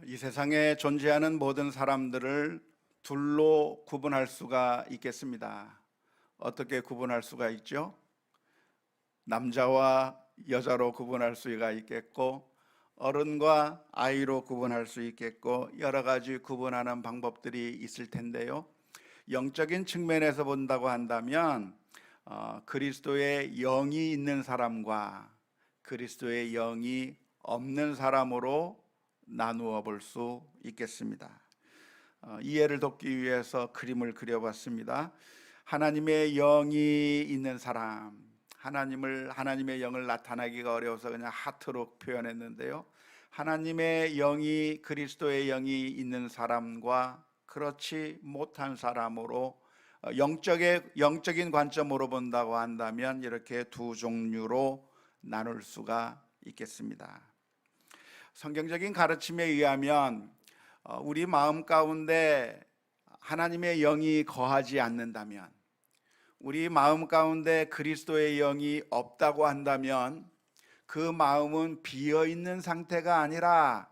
이 세상에 존재하는 모든 사람들을 둘로 구분할 수가 있겠습니다. 어떻게 구분할 수가 있죠? 남자와 여자로 구분할 수가 있겠고, 어른과 아이로 구분할 수 있겠고, 여러 가지 구분하는 방법들이 있을 텐데요. 영적인 측면에서 본다고 한다면 그리스도의 영이 있는 사람과 그리스도의 영이 없는 사람으로 나누어 볼 수 있겠습니다. 이해를 돕기 위해서 그림을 그려봤습니다. 하나님의 영이 있는 사람, 하나님의 영을 나타내기가 어려워서 그냥 하트로 표현했는데요. 하나님의 영이, 그리스도의 영이 있는 사람과 그렇지 못한 사람으로 영적인 관점으로 본다고 한다면 이렇게 두 종류로 나눌 수가 있겠습니다. 성경적인 가르침에 의하면 우리 마음 가운데 하나님의 영이 거하지 않는다면, 우리 마음 가운데 그리스도의 영이 없다고 한다면 그 마음은 비어 있는 상태가 아니라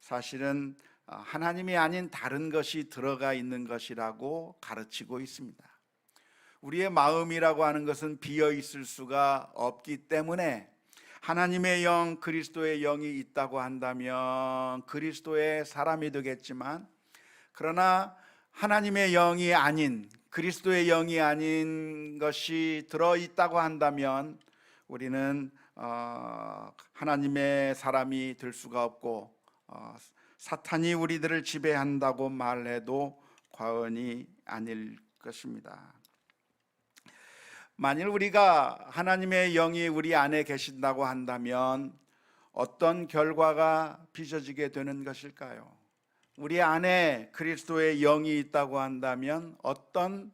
사실은 하나님이 아닌 다른 것이 들어가 있는 것이라고 가르치고 있습니다. 우리의 마음이라고 하는 것은 비어 있을 수가 없기 때문에 하나님의 영, 그리스도의 영이 있다고 한다면 그리스도의 사람이 되겠지만, 그러나 하나님의 영이 아닌, 그리스도의 영이 아닌 것이 들어있다고 한다면 우리는 하나님의 사람이 될 수가 없고 사탄이 우리들을 지배한다고 말해도 과언이 아닐 것입니다. 만일 우리가 하나님의 영이 우리 안에 계신다고 한다면 어떤 결과가 빚어지게 되는 것일까요? 우리 안에 그리스도의 영이 있다고 한다면 어떤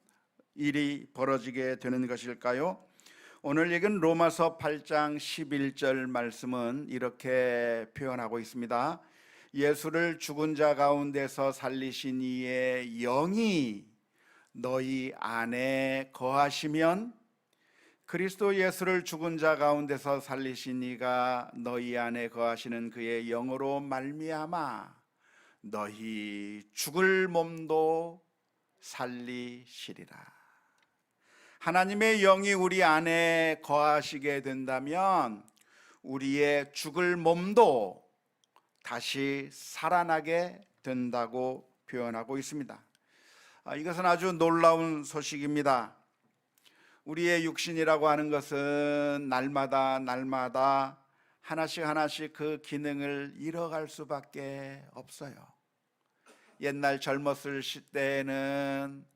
일이 벌어지게 되는 것일까요? 오늘 읽은 로마서 8장 11절 말씀은 이렇게 표현하고 있습니다. 예수를 죽은 자 가운데서 살리신 이의 영이 너희 안에 거하시면, 그리스도 예수를 죽은 자 가운데서 살리신 이가 너희 안에 거하시는 그의 영으로 말미암아 너희 죽을 몸도 살리시리라. 하나님의 영이 우리 안에 거하시게 된다면 우리의 죽을 몸도 다시 살아나게 된다고 표현하고 있습니다. 이것은 아주 놀라운 소식입니다. 우리의 육신이라고 하는 것은 날마다 하나씩 그 기능을 잃어갈 수밖에 없어요. 옛날 젊었을 때에는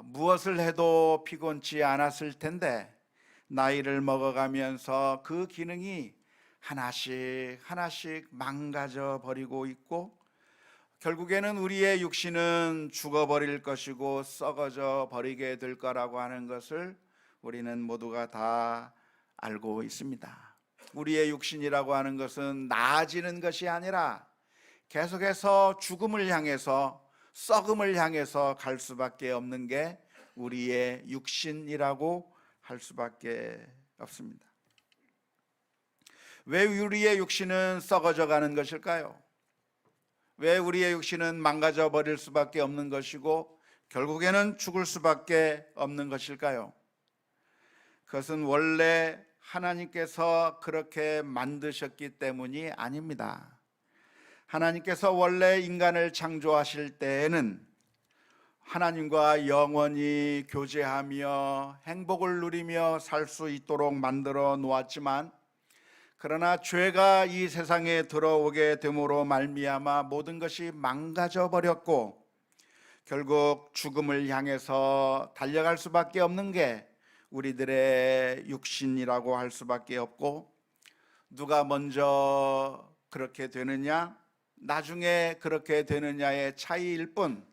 무엇을 해도 피곤치 않았을 텐데 나이를 먹어가면서 그 기능이 하나씩 망가져 버리고 있고, 결국에는 우리의 육신은 죽어버릴 것이고 썩어져 버리게 될 거라고 하는 것을 우리는 모두가 다 알고 있습니다. 우리의 육신이라고 하는 것은 나아지는 것이 아니라 계속해서 죽음을 향해서, 썩음을 향해서 갈 수밖에 없는 게 우리의 육신이라고 할 수밖에 없습니다. 왜 우리의 육신은 썩어져 가는 것일까요? 왜 우리의 육신은 망가져 버릴 수밖에 없는 것이고 결국에는 죽을 수밖에 없는 것일까요? 그것은 원래 하나님께서 그렇게 만드셨기 때문이 아닙니다. 하나님께서 원래 인간을 창조하실 때에는 하나님과 영원히 교제하며 행복을 누리며 살 수 있도록 만들어 놓았지만, 그러나 죄가 이 세상에 들어오게 됨으로 말미암아 모든 것이 망가져 버렸고 결국 죽음을 향해서 달려갈 수밖에 없는 게 우리들의 육신이라고 할 수밖에 없고, 누가 먼저 그렇게 되느냐, 나중에 그렇게 되느냐의 차이일 뿐,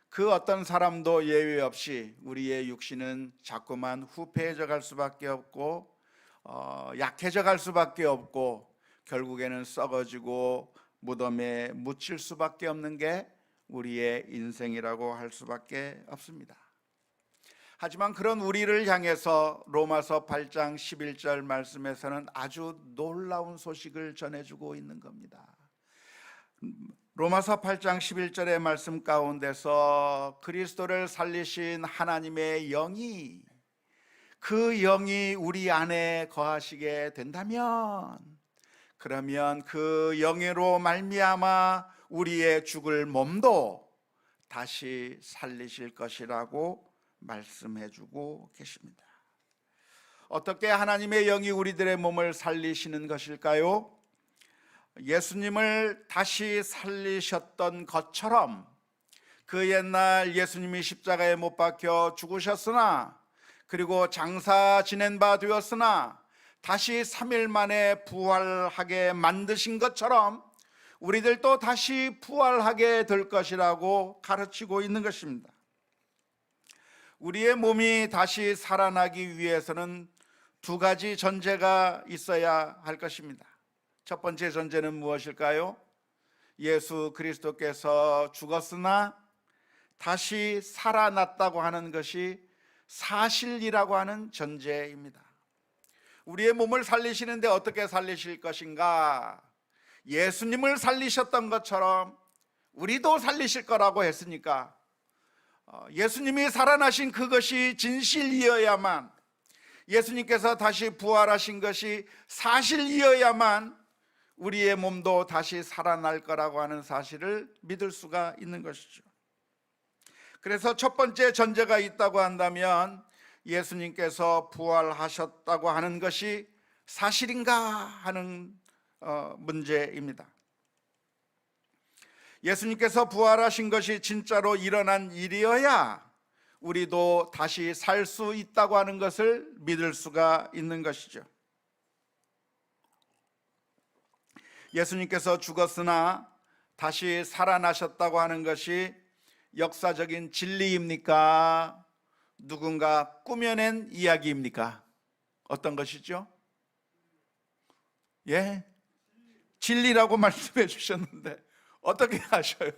그 어떤 사람도 예외 없이 우리의 육신은 자꾸만 후패해져 갈 수밖에 없고 약해져 갈 수밖에 없고 결국에는 썩어지고 무덤에 묻힐 수밖에 없는 게 우리의 인생이라고 할 수밖에 없습니다. 하지만 그런 우리를 향해서 로마서 8장 11절 말씀에서는 아주 놀라운 소식을 전해주고 있는 겁니다. 로마서 8장 11절의 말씀 가운데서 그리스도를 살리신 하나님의 영이, 그 영이 우리 안에 거하시게 된다면, 그러면 그 영으로 말미암아 우리의 죽을 몸도 다시 살리실 것이라고 말씀해 주고 계십니다. 어떻게 하나님의 영이 우리들의 몸을 살리시는 것일까요? 예수님을 다시 살리셨던 것처럼, 그 옛날 예수님이 십자가에 못 박혀 죽으셨으나, 그리고 장사 지낸 바 되었으나 다시 3일 만에 부활하게 만드신 것처럼 우리들도 다시 부활하게 될 것이라고 가르치고 있는 것입니다. 우리의 몸이 다시 살아나기 위해서는 두 가지 전제가 있어야 할 것입니다. 첫 번째 전제는 무엇일까요? 예수 그리스도께서 죽었으나 다시 살아났다고 하는 것이 사실이라고 하는 전제입니다. 우리의 몸을 살리시는데 어떻게 살리실 것인가? 예수님을 살리셨던 것처럼 우리도 살리실 거라고 했으니까, 예수님이 살아나신 그것이 진실이어야만, 예수님께서 다시 부활하신 것이 사실이어야만 우리의 몸도 다시 살아날 거라고 하는 사실을 믿을 수가 있는 것이죠. 그래서 첫 번째 전제가 있다고 한다면, 예수님께서 부활하셨다고 하는 것이 사실인가 하는 문제입니다. 예수님께서 부활하신 것이 진짜로 일어난 일이어야 우리도 다시 살 수 있다고 하는 것을 믿을 수가 있는 것이죠. 예수님께서 죽었으나 다시 살아나셨다고 하는 것이 역사적인 진리입니까? 누군가 꾸며낸 이야기입니까? 어떤 것이죠? 예? 진리라고 말씀해 주셨는데 어떻게 하셔요?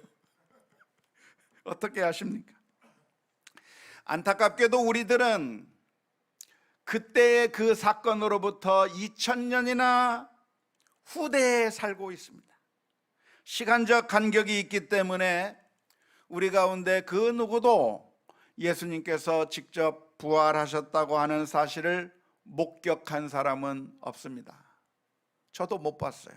어떻게 하십니까? 안타깝게도 우리들은 그때의 그 사건으로부터 2000년이나 후대에 살고 있습니다. 시간적 간격이 있기 때문에 우리 가운데 그 누구도 예수님께서 직접 부활하셨다고 하는 사실을 목격한 사람은 없습니다. 저도 못 봤어요.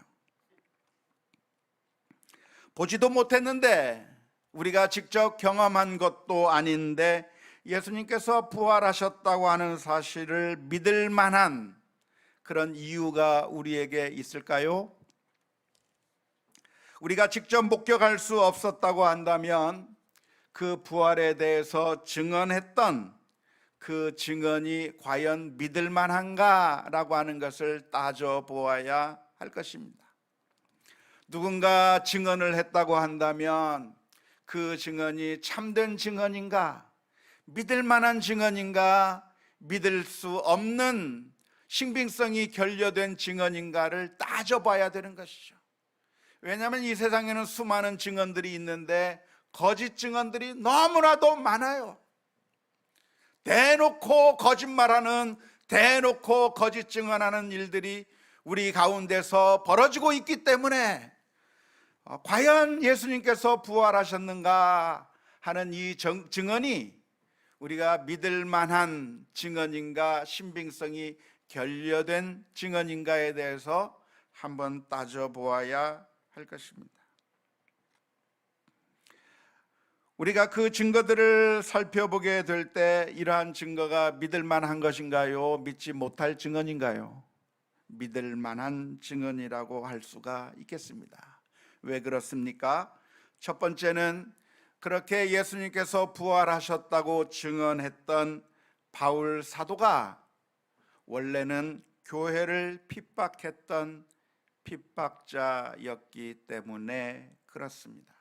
보지도 못했는데, 우리가 직접 경험한 것도 아닌데 예수님께서 부활하셨다고 하는 사실을 믿을 만한 그런 이유가 우리에게 있을까요? 우리가 직접 목격할 수 없었다고 한다면 그 부활에 대해서 증언했던 그 증언이 과연 믿을 만한가라고 하는 것을 따져보아야 할 것입니다. 누군가 증언을 했다고 한다면 그 증언이 참된 증언인가, 믿을 만한 증언인가, 믿을 수 없는 신빙성이 결여된 증언인가를 따져봐야 되는 것이죠. 왜냐하면 이 세상에는 수많은 증언들이 있는데 거짓 증언들이 너무나도 많아요. 대놓고 거짓말하는, 대놓고 거짓 증언하는 일들이 우리 가운데서 벌어지고 있기 때문에 과연 예수님께서 부활하셨는가 하는 이 증언이 우리가 믿을 만한 증언인가, 신빙성이 결여된 증언인가에 대해서 한번 따져보아야 할 것입니다. 우리가 그 증거들을 살펴보게 될 때 이러한 증거가 믿을 만한 것인가요? 믿지 못할 증언인가요? 믿을 만한 증언이라고 할 수가 있겠습니다. 왜 그렇습니까? 첫 번째는 그렇게 예수님께서 부활하셨다고 증언했던 바울 사도가 원래는 교회를 핍박했던 핍박자였기 때문에 그렇습니다.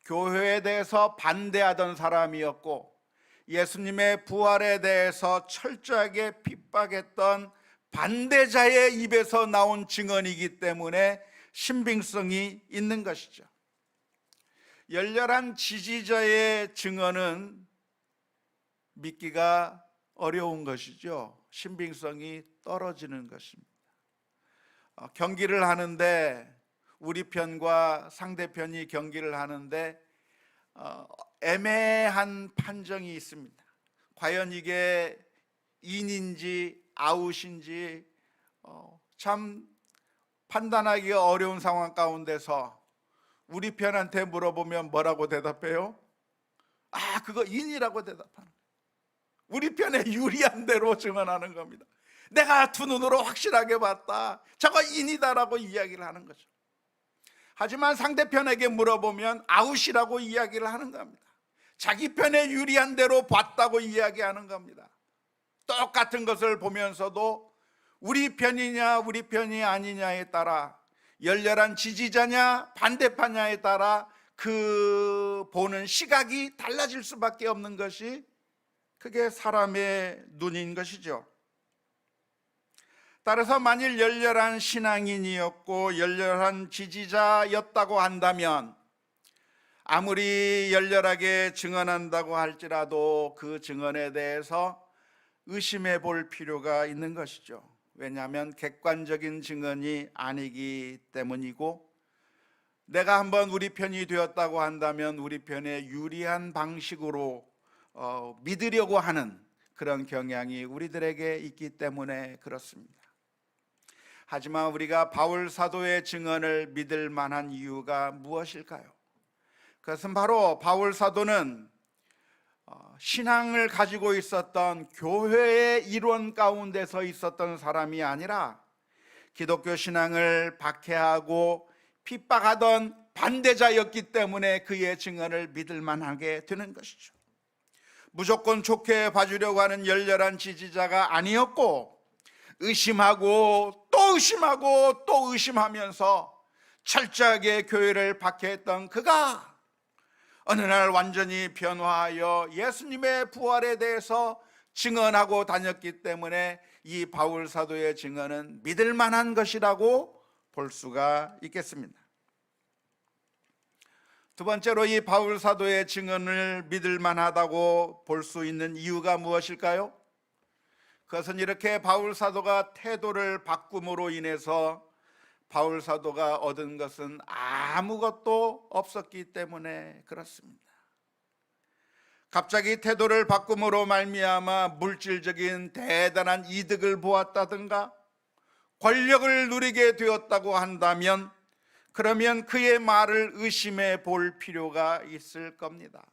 교회에 대해서 반대하던 사람이었고 예수님의 부활에 대해서 철저하게 핍박했던 반대자의 입에서 나온 증언이기 때문에 신빙성이 있는 것이죠. 열렬한 지지자의 증언은 믿기가 어려운 것이죠. 신빙성이 떨어지는 것입니다. 경기를 하는데 우리 편과 상대편이 경기를 하는데 애매한 판정이 있습니다. 과연 이게 인인지 아웃인지 참 판단하기가 어려운 상황 가운데서 우리 편한테 물어보면 뭐라고 대답해요? 그거 인이라고 대답하는 거예요. 우리 편에 유리한 대로 증언하는 겁니다. 내가 두 눈으로 확실하게 봤다, 저거 인이다라고 이야기를 하는 거죠. 하지만 상대편에게 물어보면 아웃이라고 이야기를 하는 겁니다. 자기 편에 유리한 대로 봤다고 이야기하는 겁니다. 똑같은 것을 보면서도 우리 편이냐 우리 편이 아니냐에 따라, 열렬한 지지자냐 반대파냐에 따라 그 보는 시각이 달라질 수밖에 없는 것이, 그게 사람의 눈인 것이죠. 따라서 만일 열렬한 신앙인이었고 열렬한 지지자였다고 한다면 아무리 열렬하게 증언한다고 할지라도 그 증언에 대해서 의심해 볼 필요가 있는 것이죠. 왜냐하면 객관적인 증언이 아니기 때문이고, 내가 한번 우리 편이 되었다고 한다면 우리 편에 유리한 방식으로 믿으려고 하는 그런 경향이 우리들에게 있기 때문에 그렇습니다. 하지만 우리가 바울 사도의 증언을 믿을 만한 이유가 무엇일까요? 그것은 바로 바울 사도는 신앙을 가지고 있었던 교회의 일원 가운데서 있었던 사람이 아니라 기독교 신앙을 박해하고 핍박하던 반대자였기 때문에 그의 증언을 믿을 만하게 되는 것이죠. 무조건 좋게 봐주려고 하는 열렬한 지지자가 아니었고, 의심하고 또 의심하고 또 의심하면서 철저하게 교회를 박해했던 그가 어느 날 완전히 변화하여 예수님의 부활에 대해서 증언하고 다녔기 때문에 이 바울 사도의 증언은 믿을 만한 것이라고 볼 수가 있겠습니다. 두 번째로 이 바울 사도의 증언을 믿을 만하다고 볼 수 있는 이유가 무엇일까요? 그것은 이렇게 바울 사도가 태도를 바꿈으로 인해서 바울 사도가 얻은 것은 아무것도 없었기 때문에 그렇습니다. 갑자기 태도를 바꿈으로 말미암아 물질적인 대단한 이득을 보았다든가 권력을 누리게 되었다고 한다면, 그러면 그의 말을 의심해 볼 필요가 있을 겁니다.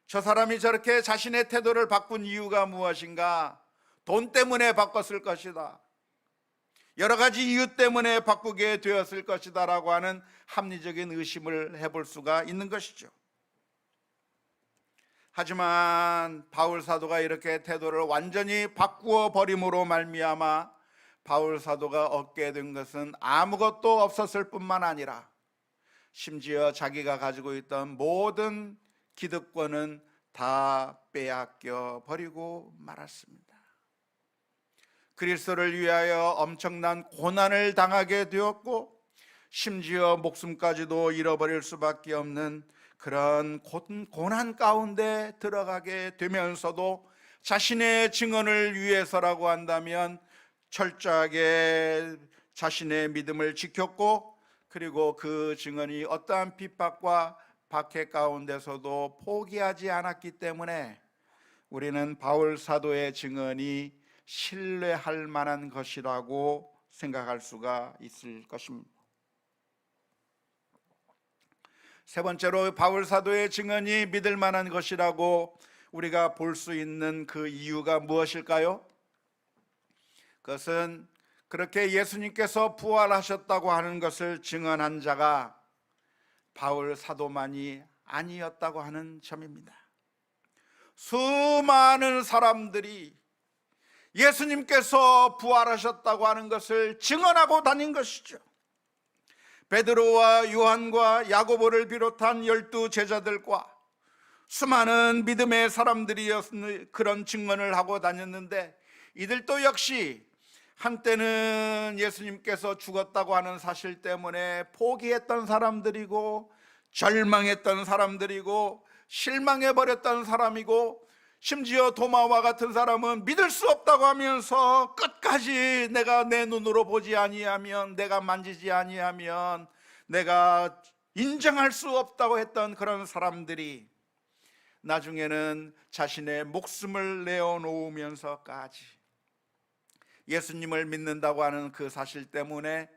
저 사람이 저렇게 자신의 태도를 바꾼 이유가 무엇인가? 돈 때문에 바꿨을 것이다, 여러 가지 이유 때문에 바꾸게 되었을 것이다 라고 하는 합리적인 의심을 해볼 수가 있는 것이죠. 하지만 바울 사도가 이렇게 태도를 완전히 바꾸어 버림으로 말미암아 바울 사도가 얻게 된 것은 아무것도 없었을 뿐만 아니라 심지어 자기가 가지고 있던 모든 기득권은 다 빼앗겨 버리고 말았습니다. 그리스도를 위하여 엄청난 고난을 당하게 되었고, 심지어 목숨까지도 잃어버릴 수밖에 없는 그런 고난 가운데 들어가게 되면서도 자신의 증언을 위해서라고 한다면 철저하게 자신의 믿음을 지켰고, 그리고 그 증언이 어떠한 핍박과 박해 가운데서도 포기하지 않았기 때문에 우리는 바울 사도의 증언이 신뢰할 만한 것이라고 생각할 수가 있을 것입니다. 세 번째로 바울 사도의 증언이 믿을 만한 것이라고 우리가 볼 수 있는 그 이유가 무엇일까요? 그것은 그렇게 예수님께서 부활하셨다고 하는 것을 증언한 자가 바울 사도만이 아니었다고 하는 점입니다. 수많은 사람들이 예수님께서 부활하셨다고 하는 것을 증언하고 다닌 것이죠. 베드로와 요한과 야고보를 비롯한 12 제자들과 수많은 믿음의 사람들이 그런 증언을 하고 다녔는데, 이들도 역시 한때는 예수님께서 죽었다고 하는 사실 때문에 포기했던 사람들이고 절망했던 사람들이고 실망해버렸던 사람이고, 심지어 도마와 같은 사람은 믿을 수 없다고 하면서 끝까지 내가 내 눈으로 보지 아니하면, 내가 만지지 아니하면 내가 인정할 수 없다고 했던 그런 사람들이 나중에는 자신의 목숨을 내어놓으면서까지 예수님을 믿는다고 하는 그 사실 때문에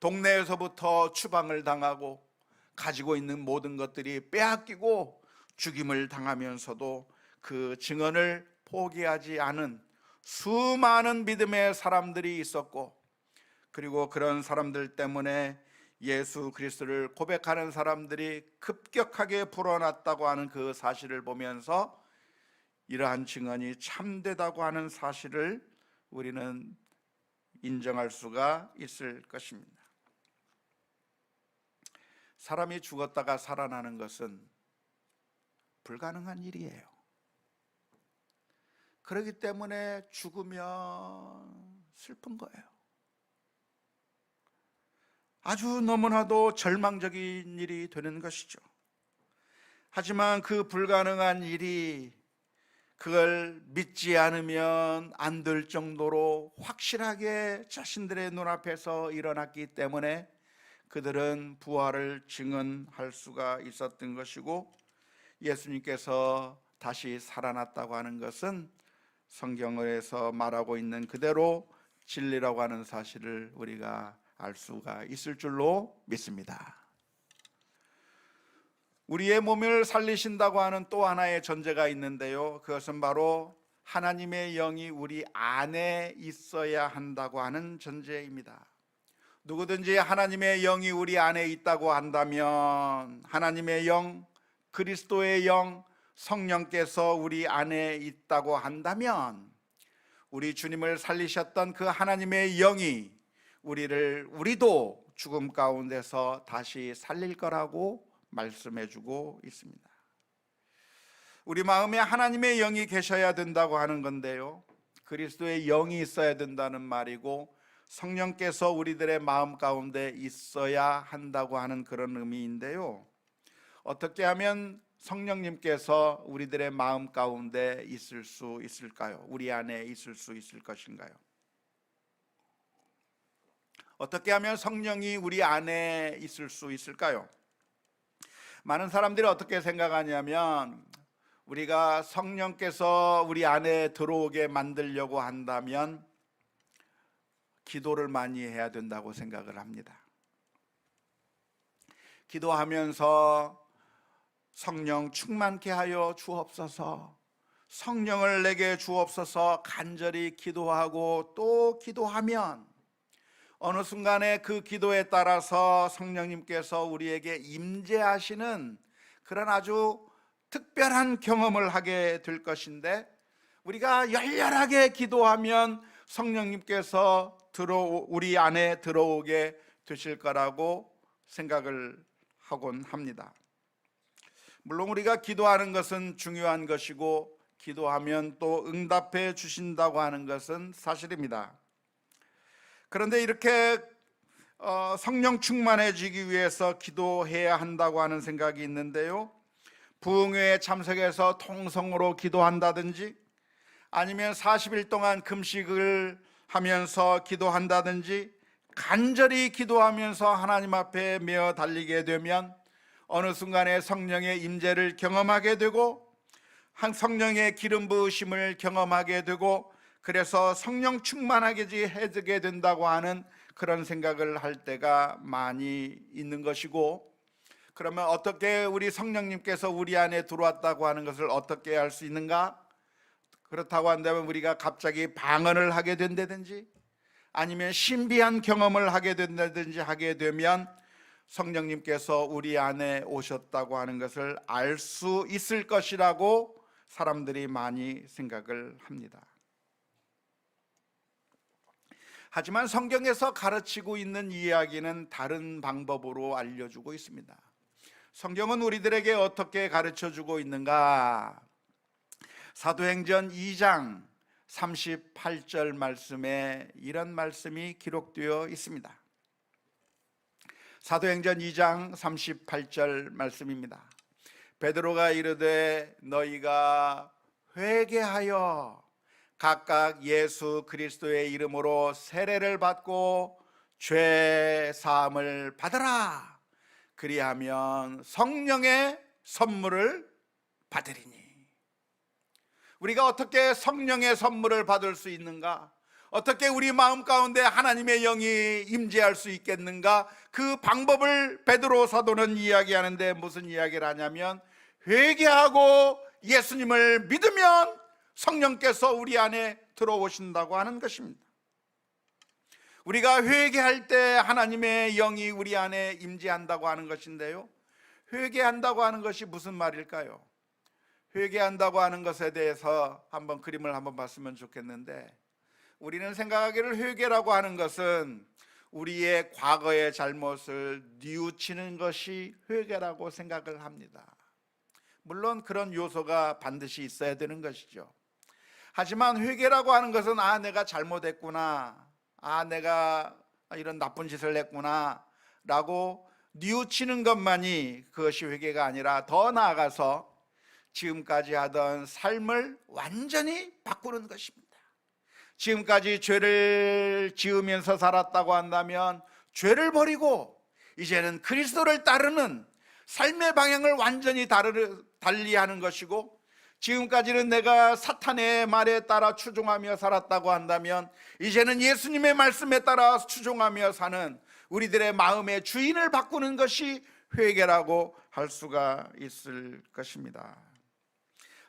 동네에서부터 추방을 당하고 가지고 있는 모든 것들이 빼앗기고 죽임을 당하면서도 그 증언을 포기하지 않은 수많은 믿음의 사람들이 있었고, 그리고 그런 사람들 때문에 예수 그리스도를 고백하는 사람들이 급격하게 불어났다고 하는 그 사실을 보면서 이러한 증언이 참되다고 하는 사실을 우리는 인정할 수가 있을 것입니다. 사람이 죽었다가 살아나는 것은 불가능한 일이에요. 그렇기 때문에 죽으면 슬픈 거예요. 아주 너무나도 절망적인 일이 되는 것이죠. 하지만 그 불가능한 일이 그걸 믿지 않으면 안 될 정도로 확실하게 자신들의 눈앞에서 일어났기 때문에 그들은 부활을 증언할 수가 있었던 것이고, 예수님께서 다시 살아났다고 하는 것은 성경에서 말하고 있는 그대로 진리라고 하는 사실을 우리가 알 수가 있을 줄로 믿습니다. 우리의 몸을 살리신다고 하는 또 하나의 전제가 있는데요, 그것은 바로 하나님의 영이 우리 안에 있어야 한다고 하는 전제입니다. 누구든지 하나님의 영이 우리 안에 있다고 한다면, 하나님의 영, 그리스도의 영, 성령께서 우리 안에 있다고 한다면, 우리 주님을 살리셨던 그 하나님의 영이 우리도 죽음 가운데서 다시 살릴 거라고 말씀해 주고 있습니다. 우리 마음에 하나님의 영이 계셔야 된다고 하는 건데요, 그리스도의 영이 있어야 된다는 말이고, 성령께서 우리들의 마음 가운데 있어야 한다고 하는 그런 의미인데요, 어떻게 하면 성령님께서 우리들의 마음 가운데 있을 수 있을까요? 우리 안에 있을 수 있을 것인가요? 어떻게 하면 성령이 우리 안에 있을 수 있을까요? 많은 사람들이 어떻게 생각하냐면, 우리가 성령께서 우리 안에 들어오게 만들려고 한다면 기도를 많이 해야 된다고 생각을 합니다. 기도하면서 성령 충만케 하여 주옵소서, 성령을 내게 주옵소서 간절히 기도하고 또 기도하면 어느 순간에 그 기도에 따라서 성령님께서 우리에게 임재하시는 그런 아주 특별한 경험을 하게 될 것인데, 우리가 열렬하게 기도하면 성령님께서 우리 안에 들어오게 되실 거라고 생각을 하곤 합니다. 물론 우리가 기도하는 것은 중요한 것이고, 기도하면 또 응답해 주신다고 하는 것은 사실입니다. 그런데 이렇게 성령 충만해지기 위해서 기도해야 한다고 하는 생각이 있는데요, 부흥회에 참석해서 통성으로 기도한다든지, 아니면 40일 동안 금식을 하면서 기도한다든지, 간절히 기도하면서 하나님 앞에 메어 달리게 되면 어느 순간에 성령의 임재를 경험하게 되고, 성령의 기름 부으심을 경험하게 되고, 그래서 성령 충만하게 해지게 된다고 하는 그런 생각을 할 때가 많이 있는 것이고, 그러면 어떻게 우리 성령님께서 우리 안에 들어왔다고 하는 것을 어떻게 알 수 있는가? 그렇다고 한다면 우리가 갑자기 방언을 하게 된다든지, 아니면 신비한 경험을 하게 된다든지 하게 되면 성령님께서 우리 안에 오셨다고 하는 것을 알 수 있을 것이라고 사람들이 많이 생각을 합니다. 하지만 성경에서 가르치고 있는 이야기는 다른 방법으로 알려주고 있습니다. 성경은 우리들에게 어떻게 가르쳐주고 있는가? 사도행전 2장 38절 말씀에 이런 말씀이 기록되어 있습니다. 사도행전 2장 38절 말씀입니다. 베드로가 이르되 너희가 회개하여 각각 예수 그리스도의 이름으로 세례를 받고 죄 사함을 받으라. 그리하면 성령의 선물을 받으리니. 우리가 어떻게 성령의 선물을 받을 수 있는가? 어떻게 우리 마음 가운데 하나님의 영이 임재할 수 있겠는가? 그 방법을 베드로 사도는 이야기하는데 무슨 이야기를 하냐면, 회개하고 예수님을 믿으면 성령께서 우리 안에 들어오신다고 하는 것입니다. 우리가 회개할 때 하나님의 영이 우리 안에 임재한다고 하는 것인데요, 회개한다고 하는 것이 무슨 말일까요? 회개한다고 하는 것에 대해서 한번 그림을 한번 봤으면 좋겠는데, 우리는 생각하기를 회개라고 하는 것은 우리의 과거의 잘못을 뉘우치는 것이 회개라고 생각을 합니다. 물론 그런 요소가 반드시 있어야 되는 것이죠. 하지만 회개라고 하는 것은 내가 잘못했구나, 내가 이런 나쁜 짓을 했구나 라고 뉘우치는 것만이 그것이 회개가 아니라, 더 나아가서 지금까지 하던 삶을 완전히 바꾸는 것입니다. 지금까지 죄를 지으면서 살았다고 한다면 죄를 버리고 이제는 그리스도를 따르는 삶의 방향을 완전히 달리하는 것이고, 지금까지는 내가 사탄의 말에 따라 추종하며 살았다고 한다면 이제는 예수님의 말씀에 따라 추종하며 사는 우리들의 마음의 주인을 바꾸는 것이 회개라고 할 수가 있을 것입니다.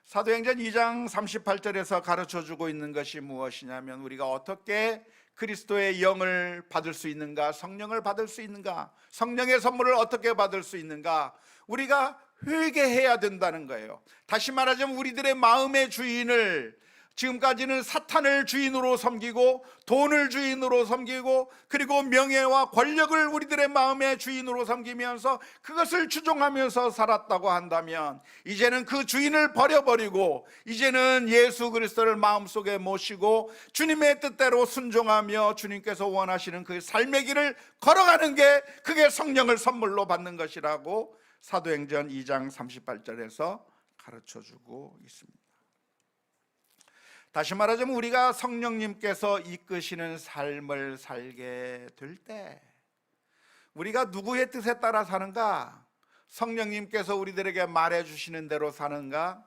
사도행전 2장 38절에서 가르쳐주고 있는 것이 무엇이냐면, 우리가 어떻게 그리스도의 영을 받을 수 있는가, 성령을 받을 수 있는가, 성령의 선물을 어떻게 받을 수 있는가, 우리가 회개해야 된다는 거예요. 다시 말하자면 우리들의 마음의 주인을, 지금까지는 사탄을 주인으로 섬기고 돈을 주인으로 섬기고 그리고 명예와 권력을 우리들의 마음의 주인으로 섬기면서 그것을 추종하면서 살았다고 한다면, 이제는 그 주인을 버려버리고 이제는 예수 그리스도를 마음속에 모시고 주님의 뜻대로 순종하며 주님께서 원하시는 그 삶의 길을 걸어가는 게, 그게 성령을 선물로 받는 것이라고 사도행전 2장 38절에서 가르쳐주고 있습니다. 다시 말하자면 우리가 성령님께서 이끄시는 삶을 살게 될 때, 우리가 누구의 뜻에 따라 사는가? 성령님께서 우리들에게 말해주시는 대로 사는가?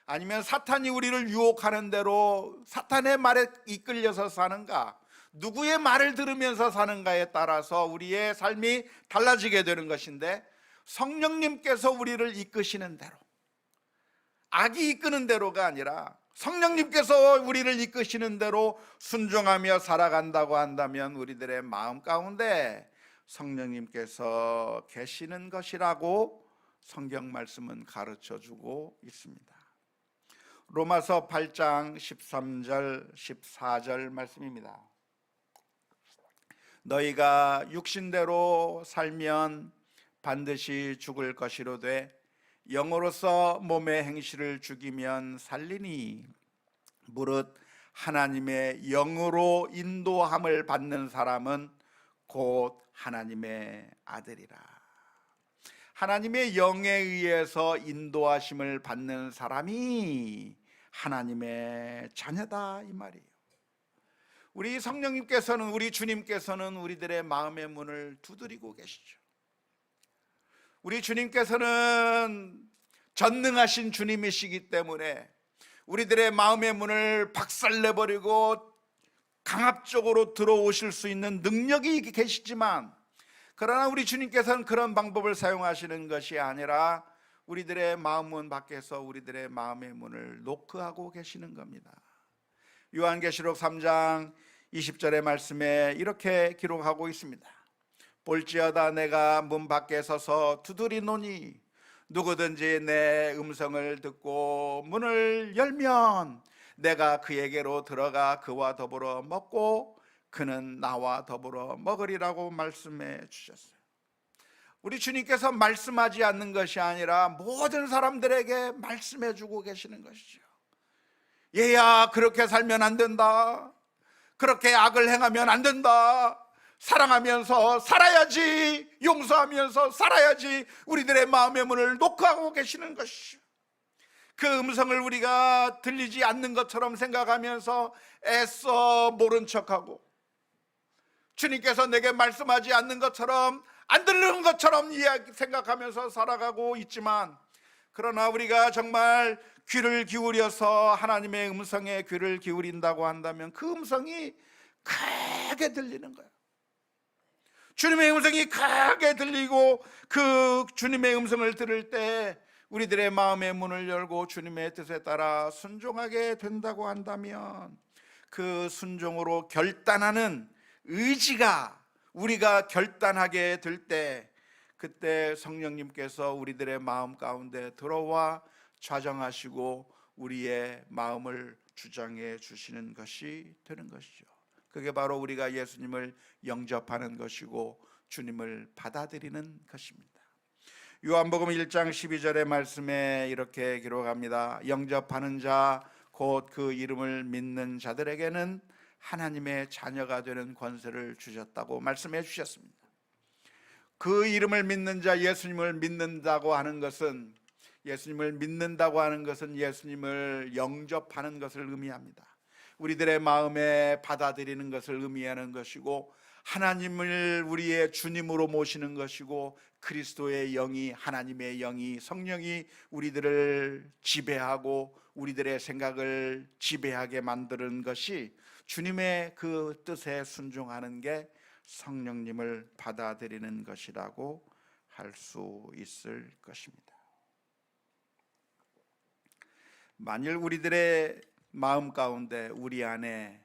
아니면 사탄이 우리를 유혹하는 대로 사탄의 말에 이끌려서 사는가? 누구의 말을 들으면서 사는가에 따라서 우리의 삶이 달라지게 되는 것인데, 성령님께서 우리를 이끄시는 대로, 악이 이끄는 대로가 아니라 성령님께서 우리를 이끄시는 대로 순종하며 살아간다고 한다면 우리들의 마음 가운데 성령님께서 계시는 것이라고 성경 말씀은 가르쳐주고 있습니다. 로마서 8장 13절 14절 말씀입니다. 너희가 육신대로 살면 반드시 죽을 것이로되 영으로서 몸의 행실을 죽이면 살리니, 무릇 하나님의 영으로 인도함을 받는 사람은 곧 하나님의 아들이라. 하나님의 영에 의해서 인도하심을 받는 사람이 하나님의 자녀다, 이 말이에요. 우리 성령님께서는, 우리 주님께서는 우리들의 마음의 문을 두드리고 계시죠. 우리 주님께서는 전능하신 주님이시기 때문에 우리들의 마음의 문을 박살내버리고 강압적으로 들어오실 수 있는 능력이 계시지만, 그러나 우리 주님께서는 그런 방법을 사용하시는 것이 아니라 우리들의 마음문 밖에서 우리들의 마음의 문을 노크하고 계시는 겁니다. 요한계시록 3장 20절의 말씀에 이렇게 기록하고 있습니다. 볼지어다 내가 문 밖에 서서 두드리노니 누구든지 내 음성을 듣고 문을 열면 내가 그에게로 들어가 그와 더불어 먹고 그는 나와 더불어 먹으리라고 말씀해 주셨어요. 우리 주님께서 말씀하지 않는 것이 아니라 모든 사람들에게 말씀해 주고 계시는 것이죠. 얘야, 그렇게 살면 안 된다, 그렇게 악을 행하면 안 된다, 사랑하면서 살아야지, 용서하면서 살아야지, 우리들의 마음의 문을 노크하고 계시는 것이죠. 그 음성을 우리가 들리지 않는 것처럼 생각하면서 애써 모른 척하고, 주님께서 내게 말씀하지 않는 것처럼, 안 들리는 것처럼 생각하면서 살아가고 있지만, 그러나 우리가 정말 귀를 기울여서 하나님의 음성에 귀를 기울인다고 한다면 그 음성이 크게 들리는 거예요. 주님의 음성이 크게 들리고, 그 주님의 음성을 들을 때 우리들의 마음의 문을 열고 주님의 뜻에 따라 순종하게 된다고 한다면, 그 순종으로 결단하는 의지가 우리가 결단하게 될 때, 그때 성령님께서 우리들의 마음 가운데 들어와 좌정하시고 우리의 마음을 주장해 주시는 것이 되는 것이죠. 그게 바로 우리가 예수님을 영접하는 것이고 주님을 받아들이는 것입니다. 요한복음 1장 12절의 말씀에 이렇게 기록합니다. 영접하는 자, 곧 그 이름을 믿는 자들에게는 하나님의 자녀가 되는 권세를 주셨다고 말씀해 주셨습니다. 그 이름을 믿는 자, 예수님을 믿는다고 하는 것은, 예수님을 믿는다고 하는 것은 예수님을 영접하는 것을 의미합니다. 우리들의 마음에 받아들이는 것을 의미하는 것이고, 하나님을 우리의 주님으로 모시는 것이고, 그리스도의 영이, 하나님의 영이, 성령이 우리들을 지배하고 우리들의 생각을 지배하게 만드는 것이, 주님의 그 뜻에 순종하는 게 성령님을 받아들이는 것이라고 할 수 있을 것입니다. 만일 우리들의 마음 가운데, 우리 안에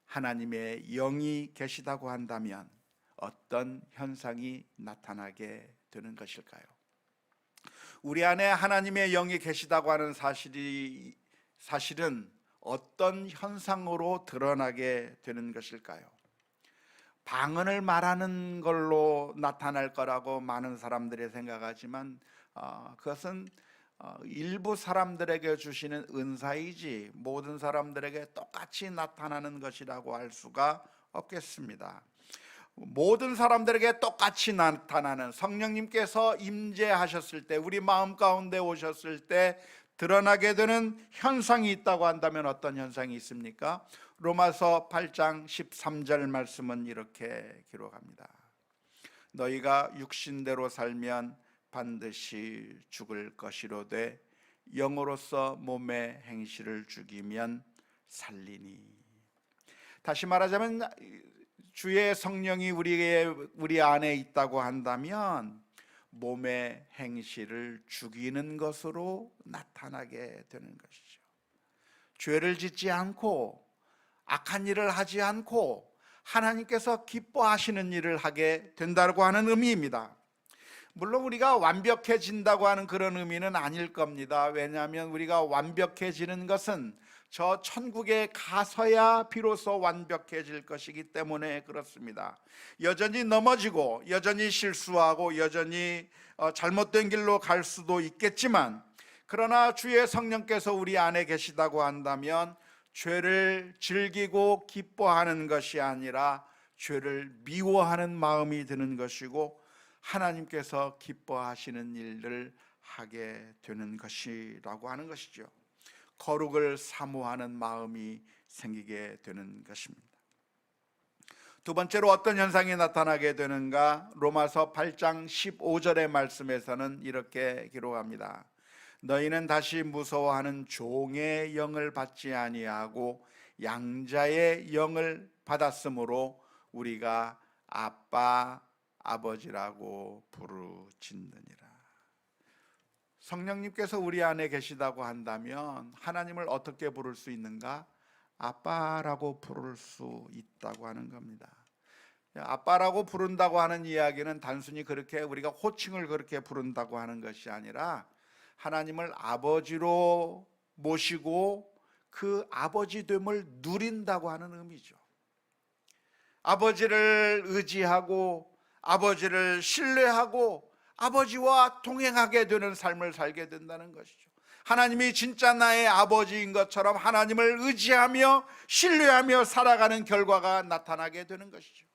하나님의 영이 계시다고 한다면 어떤 현상이 나타나게 되는 것일까요? 우리 안에 하나님의 영이 계시다고 하는 사실은 어떤 현상으로 드러나게 되는 것일까요? 방언을 말하는 걸로 나타날 거라고 많은 사람들이 생각하지만, 그것은 일부 사람들에게 주시는 은사이지 모든 사람들에게 똑같이 나타나는 것이라고 할 수가 없겠습니다. 모든 사람들에게 똑같이 나타나는, 성령님께서 임재하셨을 때, 우리 마음 가운데 오셨을 때 드러나게 되는 현상이 있다고 한다면 어떤 현상이 있습니까? 로마서 8장 13절 말씀은 이렇게 기록합니다. 너희가 육신대로 살면 반드시 죽을 것이로되 영으로서 몸의 행실을 죽이면 살리니. 다시 말하자면, 주의 성령이 우리 안에 있다고 한다면 몸의 행실을 죽이는 것으로 나타나게 되는 것이죠. 죄를 짓지 않고 악한 일을 하지 않고 하나님께서 기뻐하시는 일을 하게 된다고 하는 의미입니다. 물론 우리가 완벽해진다고 하는 그런 의미는 아닐 겁니다. 왜냐하면 우리가 완벽해지는 것은 저 천국에 가서야 비로소 완벽해질 것이기 때문에 그렇습니다. 여전히 넘어지고 여전히 실수하고 여전히 잘못된 길로 갈 수도 있겠지만, 그러나 주의 성령께서 우리 안에 계시다고 한다면 죄를 즐기고 기뻐하는 것이 아니라 죄를 미워하는 마음이 드는 것이고, 하나님께서 기뻐하시는 일을 하게 되는 것이라고 하는 것이죠. 거룩을 사모하는 마음이 생기게 되는 것입니다. 두 번째로 어떤 현상이 나타나게 되는가? 로마서 8장 15절의 말씀에서는 이렇게 기록합니다. 너희는 다시 무서워하는 종의 영을 받지 아니하고 양자의 영을 받았으므로 우리가 아빠 아버지라고 부르짖느니라. 성령님께서 우리 안에 계시다고 한다면 하나님을 어떻게 부를 수 있는가? 아빠라고 부를 수 있다고 하는 겁니다. 아빠라고 부른다고 하는 이야기는 단순히 그렇게 우리가 호칭을 그렇게 부른다고 하는 것이 아니라, 하나님을 아버지로 모시고 그 아버지됨을 누린다고 하는 의미죠. 아버지를 의지하고 아버지를 신뢰하고 아버지와 동행하게 되는 삶을 살게 된다는 것이죠. 하나님이 진짜 나의 아버지인 것처럼 하나님을 의지하며 신뢰하며 살아가는 결과가 나타나게 되는 것이죠.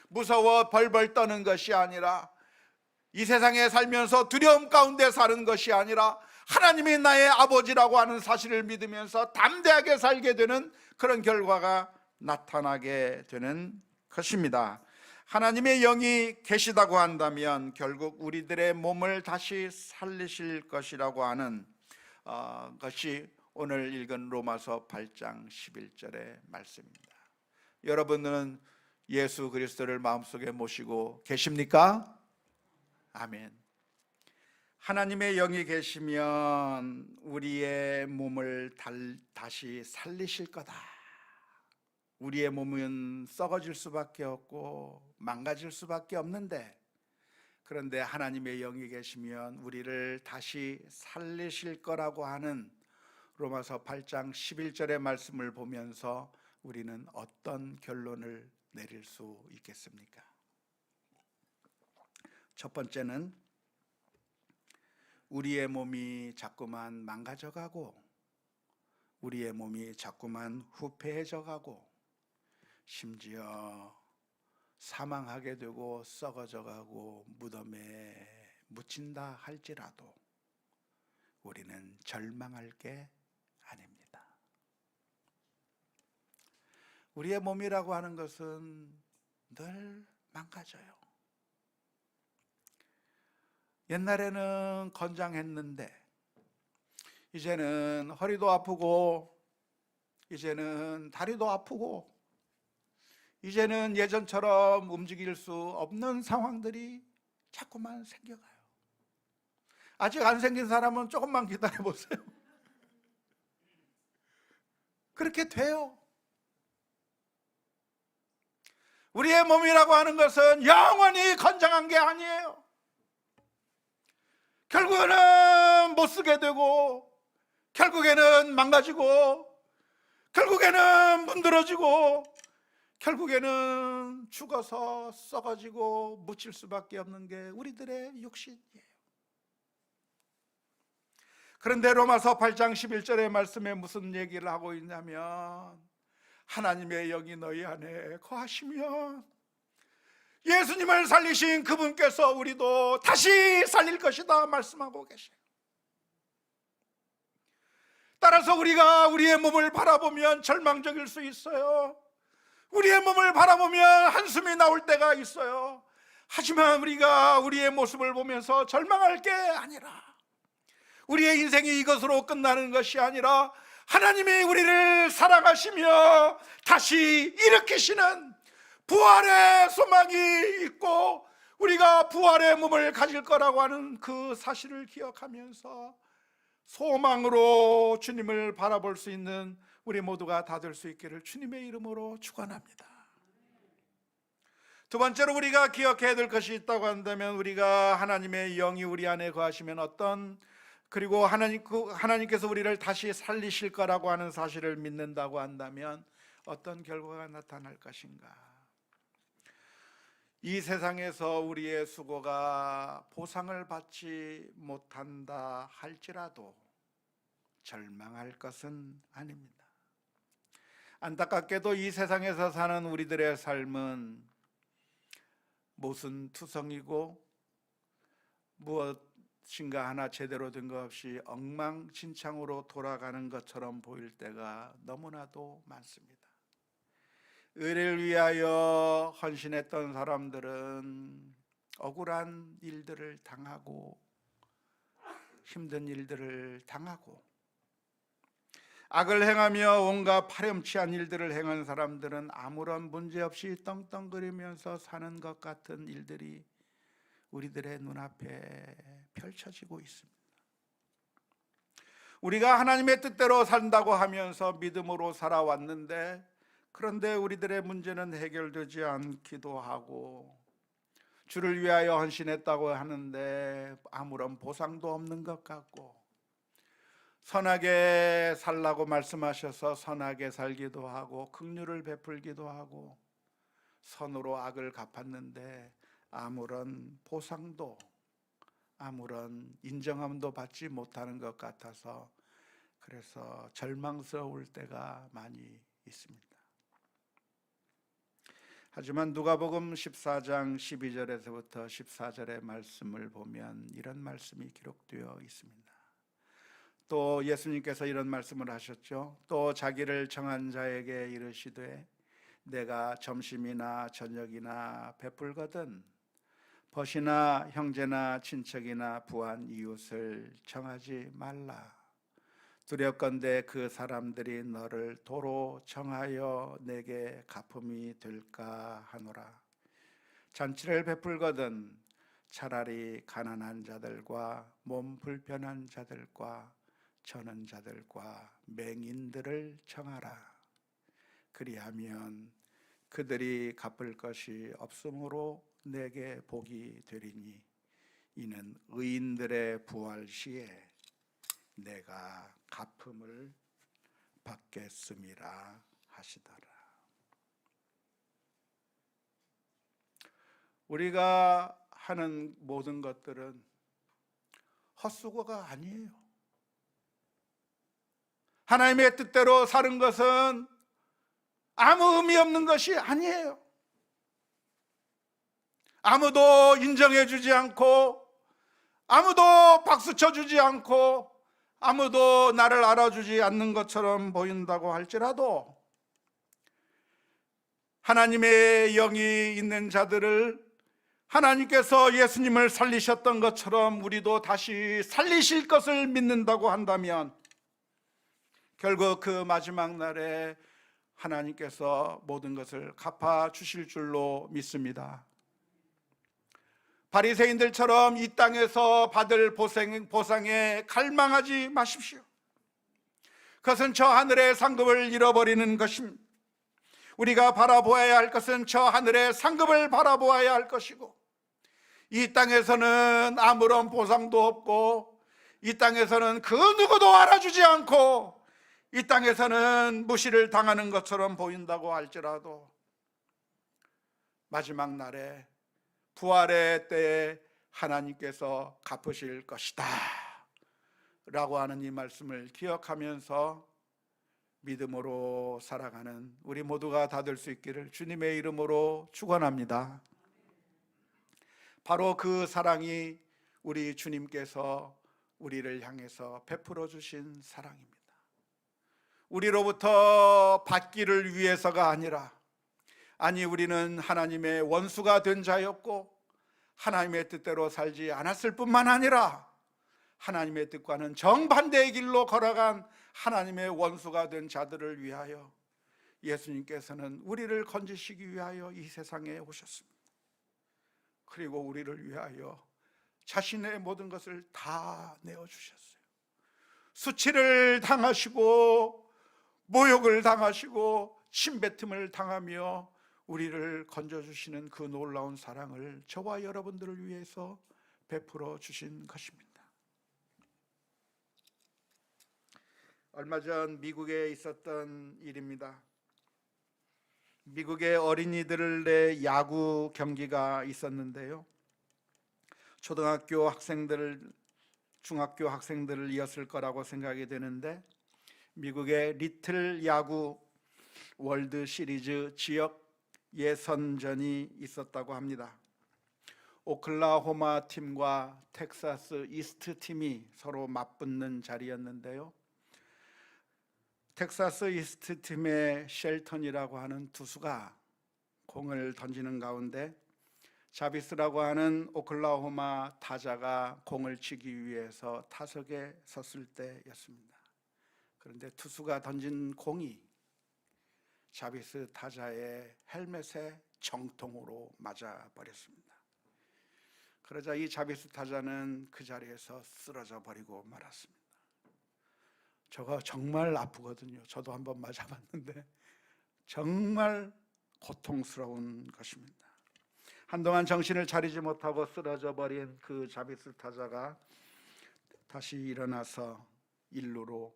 무서워 벌벌 떠는 것이 아니라, 이 세상에 살면서 두려움 가운데 사는 것이 아니라, 하나님이 나의 아버지라고 하는 사실을 믿으면서 담대하게 살게 되는 그런 결과가 나타나게 되는 것입니다. 하나님의 영이 계시다고 한다면 결국 우리들의 몸을 다시 살리실 것이라고 하는 것이 오늘 읽은 로마서 8장 11절의 말씀입니다. 여러분은 예수 그리스도를 마음속에 모시고 계십니까? 아멘. 하나님의 영이 계시면 우리의 몸을 다시 살리실 거다. 우리의 몸은 썩어질 수밖에 없고 망가질 수밖에 없는데, 그런데 하나님의 영이 계시면 우리를 다시 살리실 거라고 하는 로마서 8장 11절의 말씀을 보면서 우리는 어떤 결론을 내릴 수 있겠습니까? 첫 번째는 우리의 몸이 자꾸만 망가져가고 우리의 몸이 자꾸만 후패해져가고 심지어 사망하게 되고 썩어져가고 무덤에 묻힌다 할지라도 우리는 절망할 게 아닙니다. 우리의 몸이라고 하는 것은 늘 망가져요. 옛날에는 건장했는데 이제는 허리도 아프고 이제는 다리도 아프고 이제는 예전처럼 움직일 수 없는 상황들이 자꾸만 생겨가요. 아직 안 생긴 사람은 조금만 기다려 보세요. 그렇게 돼요. 우리의 몸이라고 하는 것은 영원히 건장한 게 아니에요. 결국에는 못 쓰게 되고 결국에는 망가지고 결국에는 문드러지고 결국에는 죽어서 썩어지고 묻힐 수밖에 없는 게 우리들의 육신이에요. 그런데 로마서 8장 11절의 말씀에 무슨 얘기를 하고 있냐면 하나님의 영이 너희 안에 거하시면 예수님을 살리신 그분께서 우리도 다시 살릴 것이다 말씀하고 계셔요. 따라서 우리가 우리의 몸을 바라보면 절망적일 수 있어요. 우리의 몸을 바라보면 한숨이 나올 때가 있어요. 하지만 우리가 우리의 모습을 보면서 절망할 게 아니라, 우리의 인생이 이것으로 끝나는 것이 아니라 하나님이 우리를 사랑하시며 다시 일으키시는 부활의 소망이 있고 우리가 부활의 몸을 가질 거라고 하는 그 사실을 기억하면서 소망으로 주님을 바라볼 수 있는 우리 모두가 다 될 수 있기를 주님의 이름으로 축원합니다. 두 번째로 우리가 기억해야 될 것이 있다고 한다면, 우리가 하나님의 영이 우리 안에 거하시면 그리고 하나님께서 우리를 다시 살리실 거라고 하는 사실을 믿는다고 한다면 어떤 결과가 나타날 것인가? 이 세상에서 우리의 수고가 보상을 받지 못한다 할지라도 절망할 것은 아닙니다. 안타깝게도 이 세상에서 사는 우리들의 삶은 모순투성이고 무엇인가 하나 제대로 된 것 없이 엉망진창으로 돌아가는 것처럼 보일 때가 너무나도 많습니다. 의를 위하여 헌신했던 사람들은 억울한 일들을 당하고 힘든 일들을 당하고, 악을 행하며 온갖 파렴치한 일들을 행한 사람들은 아무런 문제 없이 떵떵거리면서 사는 것 같은 일들이 우리들의 눈앞에 펼쳐지고 있습니다. 우리가 하나님의 뜻대로 산다고 하면서 믿음으로 살아왔는데, 그런데 우리들의 문제는 해결되지 않기도 하고, 주를 위하여 헌신했다고 하는데 아무런 보상도 없는 것 같고, 선하게 살라고 말씀하셔서 선하게 살기도 하고 긍휼을 베풀기도 하고 선으로 악을 갚았는데 아무런 보상도 아무런 인정함도 받지 못하는 것 같아서, 그래서 절망스러울 때가 많이 있습니다. 하지만 누가복음 14장 12절에서부터 14절의 말씀을 보면 이런 말씀이 기록되어 있습니다. 또 예수님께서 이런 말씀을 하셨죠. 또 자기를 정한 자에게 이르시되 내가 점심이나 저녁이나 베풀거든 벗이나 형제나 친척이나 부한 이웃을 정하지 말라. 두렵건대 그 사람들이 너를 도로 정하여 내게 갚음이 될까 하노라. 잔치를 베풀거든 차라리 가난한 자들과 몸 불편한 자들과 저는 자들과 맹인들을 정하라. 그리하면 그들이 갚을 것이 없으므로 내게 복이 되리니 이는 의인들의 부활 시에 내가 갚음을 받겠음이라 하시더라. 우리가 하는 모든 것들은 헛수고가 아니에요. 하나님의 뜻대로 사는 것은 아무 의미 없는 것이 아니에요. 아무도 인정해 주지 않고 아무도 박수 쳐주지 않고 아무도 나를 알아주지 않는 것처럼 보인다고 할지라도 하나님의 영이 있는 자들을 하나님께서 예수님을 살리셨던 것처럼 우리도 다시 살리실 것을 믿는다고 한다면 결국 그 마지막 날에 하나님께서 모든 것을 갚아 주실 줄로 믿습니다. 바리새인들처럼 이 땅에서 받을 보상에 갈망하지 마십시오. 그것은 저 하늘의 상급을 잃어버리는 것입니다. 우리가 바라보아야 할 것은 저 하늘의 상급을 바라보아야 할 것이고, 이 땅에서는 아무런 보상도 없고, 이 땅에서는 그 누구도 알아주지 않고, 이 땅에서는 무시를 당하는 것처럼 보인다고 할지라도 마지막 날에 부활의 때에 하나님께서 갚으실 것이다 라고 하는 이 말씀을 기억하면서 믿음으로 살아가는 우리 모두가 다 될 수 있기를 주님의 이름으로 축원합니다. 바로 그 사랑이 우리 주님께서 우리를 향해서 베풀어 주신 사랑입니다. 우리로부터 받기를 위해서가 아니라, 아니 우리는 하나님의 원수가 된 자였고 하나님의 뜻대로 살지 않았을 뿐만 아니라 하나님의 뜻과는 정반대의 길로 걸어간 하나님의 원수가 된 자들을 위하여 예수님께서는 우리를 건지시기 위하여 이 세상에 오셨습니다. 그리고 우리를 위하여 자신의 모든 것을 다 내어주셨어요. 수치를 당하시고 모욕을 당하시고 침뱉음을 당하며 우리를 건져주시는 그 놀라운 사랑을 저와 여러분들을 위해서 베풀어 주신 것입니다. 얼마 전 미국에 있었던 일입니다. 미국의 어린이들의 야구 경기가 있었는데요, 초등학교 학생들, 중학교 학생들을 이었을 거라고 생각이 되는데, 미국의 리틀 야구 월드 시리즈 지역 예선전이 있었다고 합니다. 오클라호마 팀과 텍사스 이스트 팀이 서로 맞붙는 자리였는데요, 텍사스 이스트 팀의 쉘턴이라고 하는 투수가 공을 던지는 가운데 자비스라고 하는 오클라호마 타자가 공을 치기 위해서 타석에 섰을 때였습니다. 그런데 투수가 던진 공이 자비스 타자의 헬멧에 정통으로 맞아 버렸습니다. 그러자 이 자비스 타자는 그 자리에서 쓰러져 버리고 말았습니다. 저거 정말 아프거든요. 저도 한번 맞아봤는데 정말 고통스러운 것입니다. 한동안 정신을 차리지 못하고 쓰러져 버린 그 자비스 타자가 다시 일어나서 일루로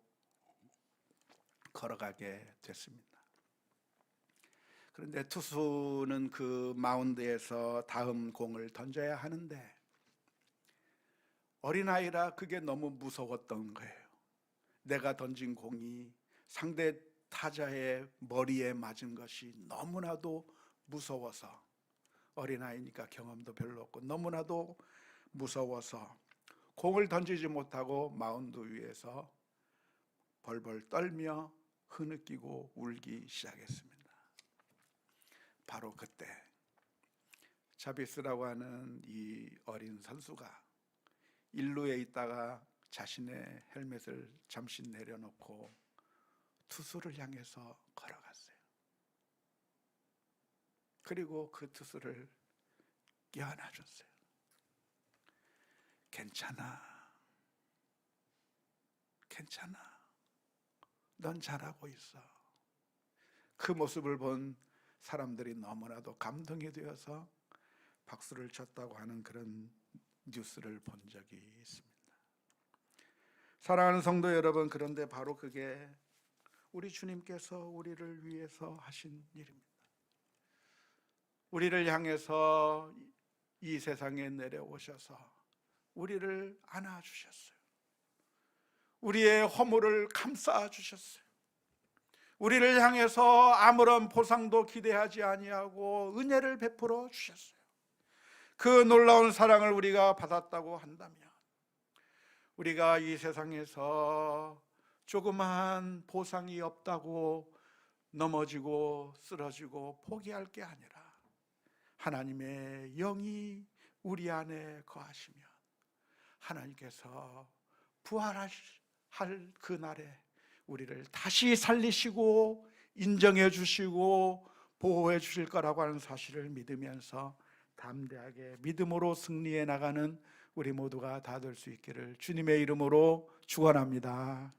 걸어가게 됐습니다. 그런데 투수는 그 마운드에서 다음 공을 던져야 하는데 어린아이라 그게 너무 무서웠던 거예요. 내가 던진 공이 상대 타자의 머리에 맞은 것이 너무나도 무서워서, 어린아이니까 경험도 별로 없고 너무나도 무서워서 공을 던지지 못하고 마운드 위에서 벌벌 떨며 흐느끼고 울기 시작했습니다. 바로 그때 자비스라고 하는 이 어린 선수가 일루에 있다가 자신의 헬멧을 잠시 내려놓고 투수를 향해서 걸어갔어요. 그리고 그 투수를 껴안아줬어요. 괜찮아, 괜찮아, 넌 잘하고 있어. 그 모습을 본 사람들이 너무나도 감동이 되어서 박수를 쳤다고 하는 그런 뉴스를 본 적이 있습니다. 사랑하는 성도 여러분, 그런데 바로 그게 우리 주님께서 우리를 위해서 하신 일입니다. 우리를 향해서 이 세상에 내려오셔서 우리를 안아주셨어요. 우리의 허물을 감싸주셨어요. 우리를 향해서 아무런 보상도 기대하지 아니하고 은혜를 베풀어 주셨어요. 그 놀라운 사랑을 우리가 받았다고 한다면 우리가 이 세상에서 조그마한 보상이 없다고 넘어지고 쓰러지고 포기할 게 아니라 하나님의 영이 우리 안에 거하시면 하나님께서 부활할 그 날에 우리를 다시 살리시고 인정해 주시고 보호해 주실 거라고 하는 사실을 믿으면서 담대하게 믿음으로 승리해 나가는 우리 모두가 다 될 수 있기를 주님의 이름으로 축원합니다.